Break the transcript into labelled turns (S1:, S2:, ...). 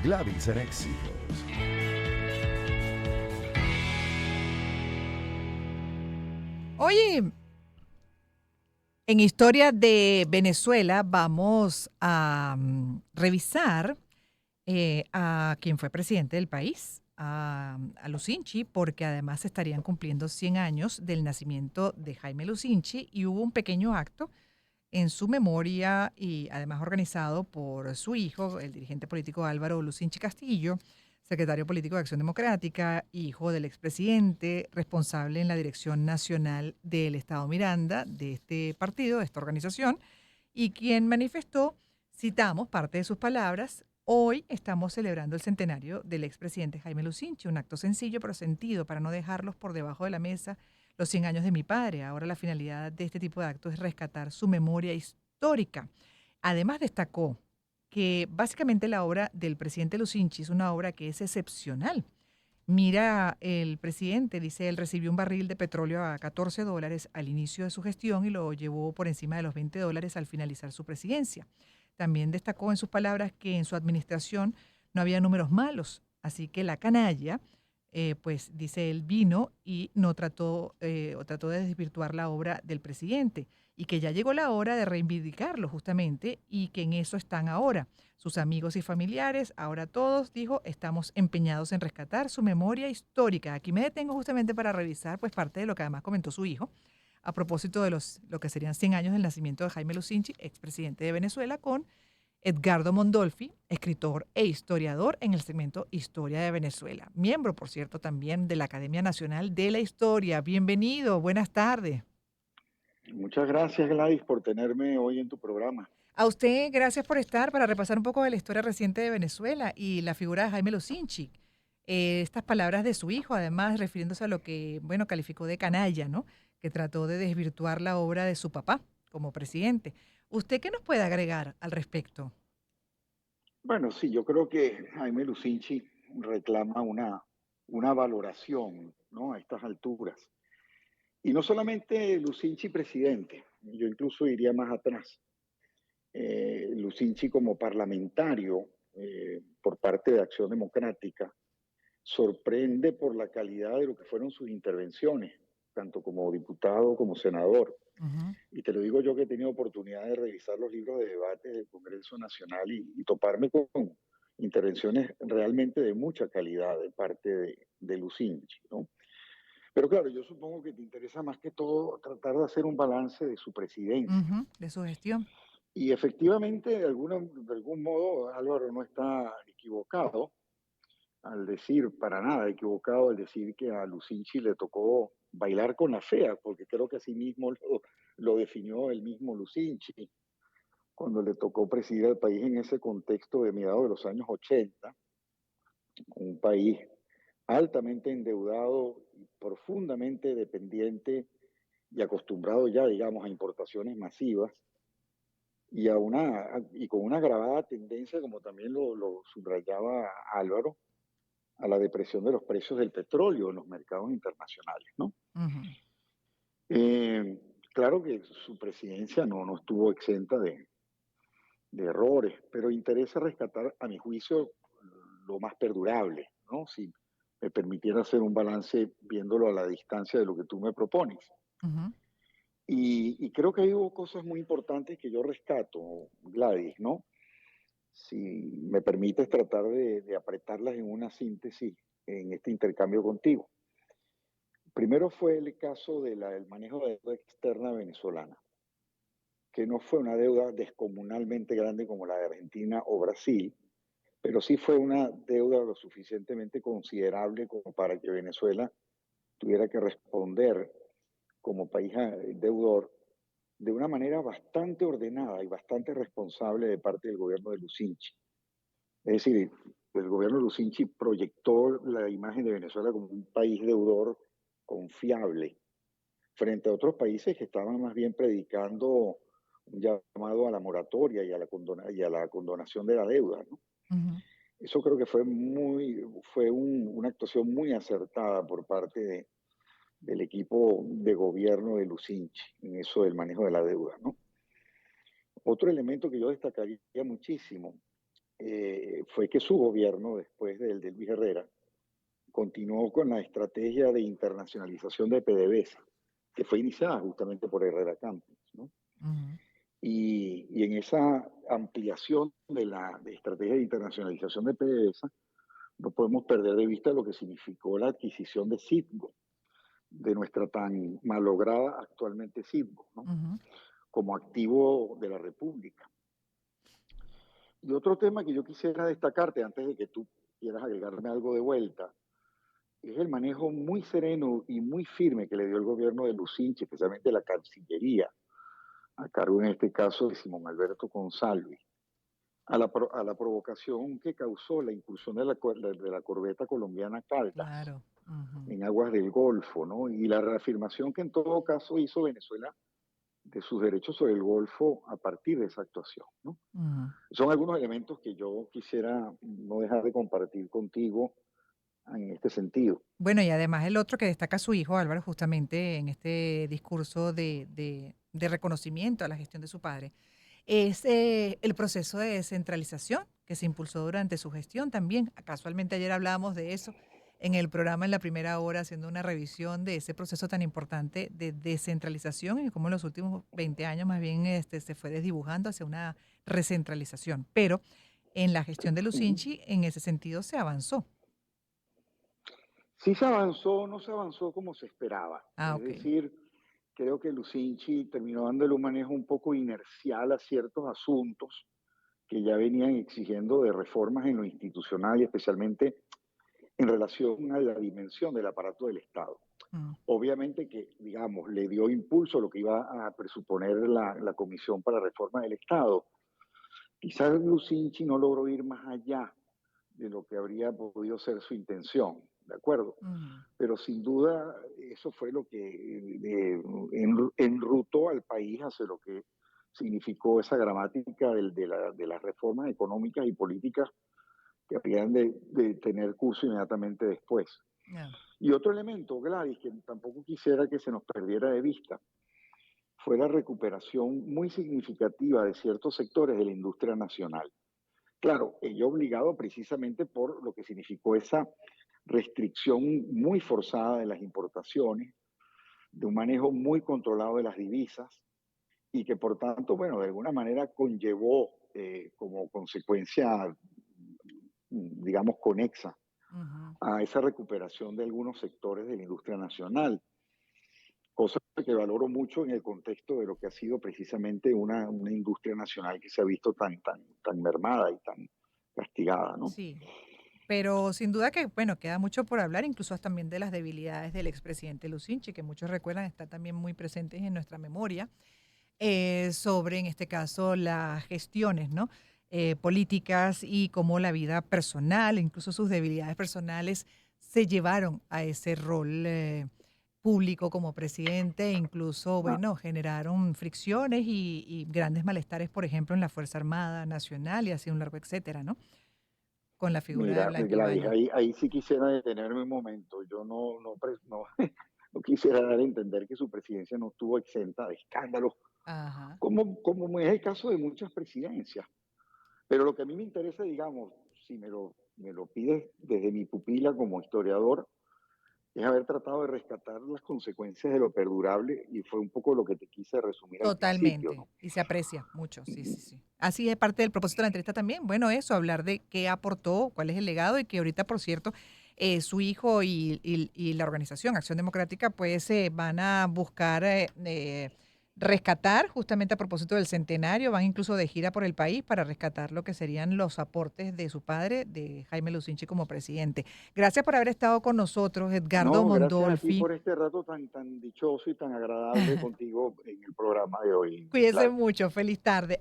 S1: Gladys en Éxitos.
S2: Oye, en Historia de Venezuela vamos a revisar a quien fue presidente del país, a Lucinchi, porque además estarían cumpliendo 100 años del nacimiento de Jaime Lucinchi y hubo un pequeño acto en su memoria y además organizado por su hijo, el dirigente político Álvaro Lucinchi Castillo, secretario político de Acción Democrática, hijo del expresidente, responsable en la dirección nacional del Estado Miranda, de este partido, de esta organización, y quien manifestó, citamos parte de sus palabras: hoy estamos celebrando el centenario del expresidente Jaime Lucinchi, un acto sencillo pero sentido para no dejarlos por debajo de la mesa los 100 años de mi padre. Ahora la finalidad de este tipo de actos es rescatar su memoria histórica. Además destacó que básicamente la obra del presidente Lucinchi es una obra que es excepcional. Mira, el presidente, dice, él recibió un barril de petróleo a $14 al inicio de su gestión y lo llevó por encima de los $20 al finalizar su presidencia. También destacó en sus palabras que en su administración no había números malos, así que la canalla, pues dice él, vino y no trató, o trató de desvirtuar la obra del presidente y que ya llegó la hora de reivindicarlo justamente y que en eso están ahora sus amigos y familiares. Ahora todos, dijo, estamos empeñados en rescatar su memoria histórica. Aquí me detengo justamente para revisar pues parte de lo que además comentó su hijo a propósito de lo que serían 100 años del nacimiento de Jaime Lucinchi, expresidente de Venezuela, con Edgardo Mondolfi, escritor e historiador en el segmento Historia de Venezuela. Miembro, por cierto, también de la Academia Nacional de la Historia. Bienvenido, buenas tardes.
S3: Muchas gracias, Gladys, por tenerme hoy en tu programa.
S2: A usted, gracias por estar para repasar un poco de la historia reciente de Venezuela y la figura de Jaime Lucinchi. Estas palabras de su hijo, además, refiriéndose a lo que, bueno, calificó de canalla, ¿no? Que trató de desvirtuar la obra de su papá como presidente. ¿Usted qué nos puede agregar al respecto?
S3: Bueno, sí, yo creo que Jaime Lucinchi reclama una valoración, ¿no? A estas alturas. Y no solamente Lucinchi presidente, yo incluso iría más atrás. Lucinchi como parlamentario por parte de Acción Democrática sorprende por la calidad de lo que fueron sus intervenciones, tanto como diputado como senador.
S2: Ujú.
S3: Y te lo digo yo que he tenido oportunidad de revisar los libros de debate del Congreso Nacional y toparme con intervenciones realmente de mucha calidad de parte de Lucinchi, ¿no? Pero claro, yo supongo que te interesa más que todo tratar de hacer un balance de su presidencia.
S2: Ujú, de su gestión.
S3: Y efectivamente, de algún modo, Álvaro no está equivocado al decir, para nada equivocado al decir que a Lucinchi le tocó bailar con la fea, porque creo que así mismo lo definió el mismo Lucinchi cuando le tocó presidir al país en ese contexto de mediados de los años 80, un país altamente endeudado, profundamente dependiente y acostumbrado ya, digamos, a importaciones masivas y con una agravada tendencia, como también lo subrayaba Álvaro, a la depresión de los precios del petróleo en los mercados internacionales, ¿no?
S2: Ujú.
S3: Eh, claro que su presidencia no estuvo exenta de errores, pero interesa rescatar, a mi juicio, lo más perdurable, ¿no? Si me permitiera hacer un balance viéndolo a la distancia de lo que tú me propones.
S2: Ujú.
S3: Y creo que hay hubo cosas muy importantes que yo rescato, Gladys, ¿no? Si me permites tratar de apretarlas en una síntesis en este intercambio contigo. Primero fue el caso del manejo de deuda externa venezolana, que no fue una deuda descomunalmente grande como la de Argentina o Brasil, pero sí fue una deuda lo suficientemente considerable como para que Venezuela tuviera que responder como país deudor de una manera bastante ordenada y bastante responsable de parte del gobierno de Lucinchi. Es decir, el gobierno de Lucinchi proyectó la imagen de Venezuela como un país deudor confiable frente a otros países que estaban más bien predicando un llamado a la moratoria y a la condonación de la deuda, ¿no?
S2: Ujú.
S3: Eso creo que una actuación muy acertada por parte del equipo de gobierno de Lucinchi en eso del manejo de la deuda, ¿no? Otro elemento que yo destacaría muchísimo fue que su gobierno, después del de Luis Herrera, continuó con la estrategia de internacionalización de PDVSA, que fue iniciada justamente por Herrera Campos, ¿no?
S2: Ujú.
S3: Y en esa ampliación de la estrategia de internacionalización de PDVSA, no podemos perder de vista lo que significó la adquisición de Citgo, de nuestra tan malograda actualmente Citgo, ¿no?
S2: Ujú.
S3: Como activo de la República. Y otro tema que yo quisiera destacarte antes de que tú quieras agregarme algo de vuelta, es el manejo muy sereno y muy firme que le dio el gobierno de Lucinchi, especialmente la Cancillería, a cargo en este caso de Simón Alberto González, a la provocación que causó la incursión de la corbeta colombiana Caldas
S2: Claro. Ujú.
S3: en aguas del Golfo, ¿no? Y la reafirmación que en todo caso hizo Venezuela de sus derechos sobre el Golfo a partir de esa actuación, ¿no?
S2: Ujú.
S3: Son algunos elementos que yo quisiera no dejar de compartir contigo en este sentido.
S2: Bueno, y además el otro que destaca su hijo, Álvaro, justamente en este discurso de reconocimiento a la gestión de su padre, es el proceso de descentralización que se impulsó durante su gestión también. Casualmente ayer hablábamos de eso en el programa en la primera hora, haciendo una revisión de ese proceso tan importante de descentralización y cómo en los últimos 20 años más bien se fue desdibujando hacia una recentralización. Pero en la gestión de
S3: Ujú.
S2: Lucinchi, en ese sentido, se avanzó.
S3: Sí se avanzó, no se avanzó como se esperaba.
S2: Ah,
S3: Es
S2: ok.
S3: decir, creo que Lucinchi terminó dándole un manejo un poco inercial a ciertos asuntos que ya venían exigiendo de reformas en lo institucional y especialmente en relación a la dimensión del aparato del Estado.
S2: Mm.
S3: Obviamente que, digamos, le dio impulso a lo que iba a presuponer la Comisión para Reforma del Estado. Quizás Lucinchi no logró ir más allá de lo que habría podido ser su intención, ¿de acuerdo?
S2: Ujú.
S3: Pero sin duda eso fue lo que enrutó al país hacia lo que significó esa gramática de las reformas económicas y políticas que habían de tener curso inmediatamente después.
S2: Ya.
S3: Y otro elemento, Gladys, que tampoco quisiera que se nos perdiera de vista, fue la recuperación muy significativa de ciertos sectores de la industria nacional. Claro, ello obligado precisamente por lo que significó esa restricción muy forzada de las importaciones, de un manejo muy controlado de las divisas y que por tanto, bueno, de alguna manera conllevó como consecuencia, digamos, conexa
S2: Ujú.
S3: a esa recuperación de algunos sectores de la industria nacional, cosa que valoro mucho en el contexto de lo que ha sido precisamente una industria nacional que se ha visto tan mermada y tan castigada, ¿no?
S2: Sí. Pero sin duda que, bueno, queda mucho por hablar, incluso también de las debilidades del expresidente Lucinchi, que muchos recuerdan, está también muy presentes en nuestra memoria, sobre, en este caso, las gestiones, ¿no? Políticas y cómo la vida personal, incluso sus debilidades personales, se llevaron a ese rol público como presidente, e incluso,
S3: Ah,
S2: bueno, generaron fricciones y grandes malestares, por ejemplo, en la Fuerza Armada Nacional y así un largo etcétera, ¿no? Con la figura de
S3: mira,
S2: Blanca
S3: Gladys,
S2: Ibañez.
S3: ahí sí quisiera detenerme un momento. Yo no quisiera dar a entender que su presidencia no estuvo exenta de escándalos,
S2: Ajá.
S3: como es el caso de muchas presidencias. Pero lo que a mí me interesa, digamos, si me lo pides desde mi pupila como historiador, es haber tratado de rescatar las consecuencias de lo perdurable y fue un poco lo que te quise resumir al principio,
S2: Totalmente,
S3: ¿no?
S2: y se aprecia mucho, sí, sí, sí. Así es parte del propósito de la entrevista también, bueno, eso, hablar de qué aportó, cuál es el legado y que ahorita, por cierto, su hijo y la organización Acción Democrática, pues van a buscar rescatar, justamente a propósito del centenario, van incluso de gira por el país para rescatar lo que serían los aportes de su padre, de Jaime Lucinchi como presidente. Gracias por haber estado con nosotros, Edgardo
S3: No, gracias a ti
S2: Mondolfi.
S3: por este rato tan dichoso y tan agradable contigo en el programa de hoy,
S2: Cuídese
S3: Gladys.
S2: mucho, feliz tarde.